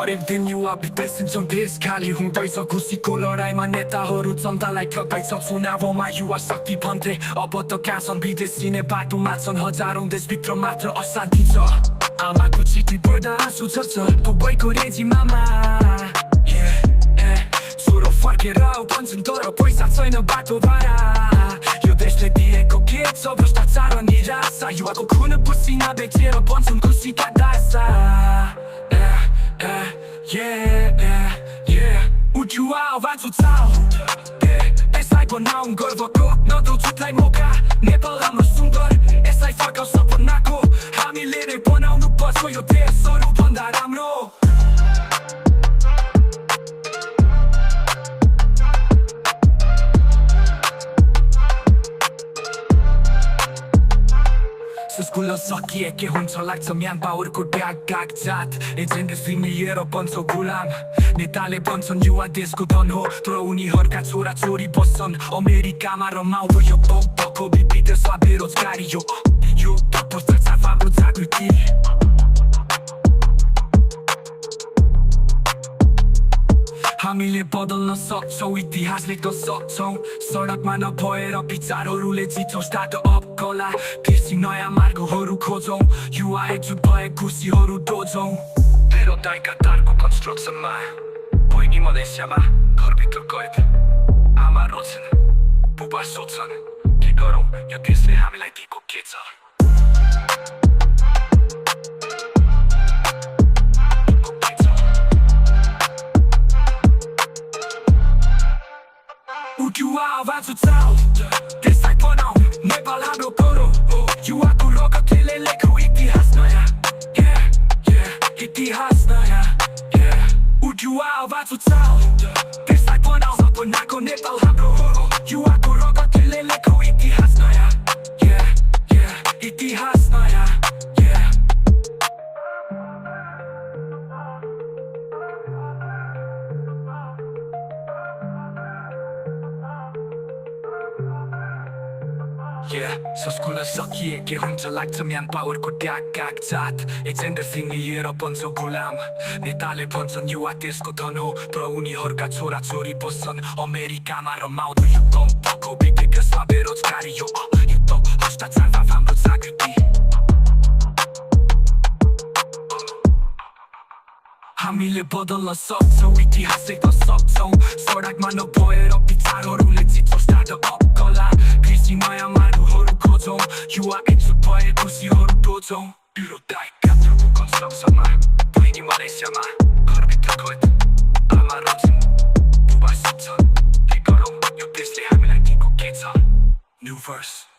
हरेक दिन युवा विदेशिन्छौँ देश खाली हुँदैछ खुसीको लडाइँमा नेताहरू जनतालाई ठग्दैछ चुनावमा युवा शक्ति भन्थे अब त कहाँ छन् विदेशी नै बाटोमा छन् हजारौँ देशभित्र मात्र अशान्ति छ आमाको चिठी पढ्दा आँसु झर्छ दुबईको रेजिमामा छोरो फर्केर भन्छन् तर पैसा छैन बाटो भाडा यो देशले दिएको के छ भ्रष्टाचार र निराशा युवाको खुन पसिना बेचेर बन्छन् खुसीका दासा युवा आवाज उचाल यसलाई बनाउँ गर्वको नदौ झुटलाई मौका नेपाल हाम्रो सुन्दर यसलाई फर्काउ सपनाको हामीले नै बनाउनु पर्छ यो देशहरू भन्दा राम्रो स्कुल सकिए के हुन्छ लाग्छ म्यान पावरको ट्याग कागजात एजेन्डा लिएर बन्छ गुलाम नेताले भन्छन् युवा देशको धन हो तर उनीहरूका छोरा छोरी बस्छन् अमेरिकामा रमाउँदो यो बको विदेशमा बेरोजगारी यो भ्रष्टाचार हाम्रो जागृति हामीले बदल्न सक्छौँ इतिहास लेख्न सक्छौँ सडकमा नभएर विचारहरूले जित्छौँ स्टार्टअप कला कृषि नयाँ मार्गहरू खोजौँ युवा एकजुट भए खुसीहरू दोझौँ मेरो दाइका तारको कन्स्ट्रक्सनमा बहिनी मलेसियामा घरभित्र कैद आमा रोज्छन् बुबा सोध्छन् के गरौँ यो देशले हामीलाई दिएको के छ युवा आवाज उचाल देशलाई बनाऊ नेपाल हाम्रो गौरव युवाको रगतले लेखौ इतिहास नयाँ इतिहास नयाँ युवा आवाज उचाल देशलाई बनाऊ सपनाको नेपाल हाम्रो युवाको रगतले लेखौ इतिहास नयाँ इतिहास नयाँ स्कुल सकिए के हुन्छ लाग्छ म्यान पावरको ट्याग कागजात एजेन्डा लिएर बन्छ गुलाम नेताले भन्छन् युवा देशको धन हो तर उनीहरूका छोरा छोरी बस्छन् अमेरिकामा रमाउँदो यो बको विदेशमा बेरोजगारी यो भ्रष्टाचार हाम्रो जागृति हामीले बदल्न सक्छौँ इतिहास लेख्न सक्छौँ सडकमा नभएर विचारहरूले जित्छौँ स्टार्टअप कला कृषि नयाँ मार्गहरू खोजौँ युवा एकजुट भए खुसीहरू दोझौँ मेरो दाइका तारको कन्स्ट्रक्सनमा बहिनी मलेसियामा घरभित्र कैद आमा रोज्छन् बुबा सोध्छन् के गरौँ यो देशले हामीलाई दिएको के छ न्यू भर्स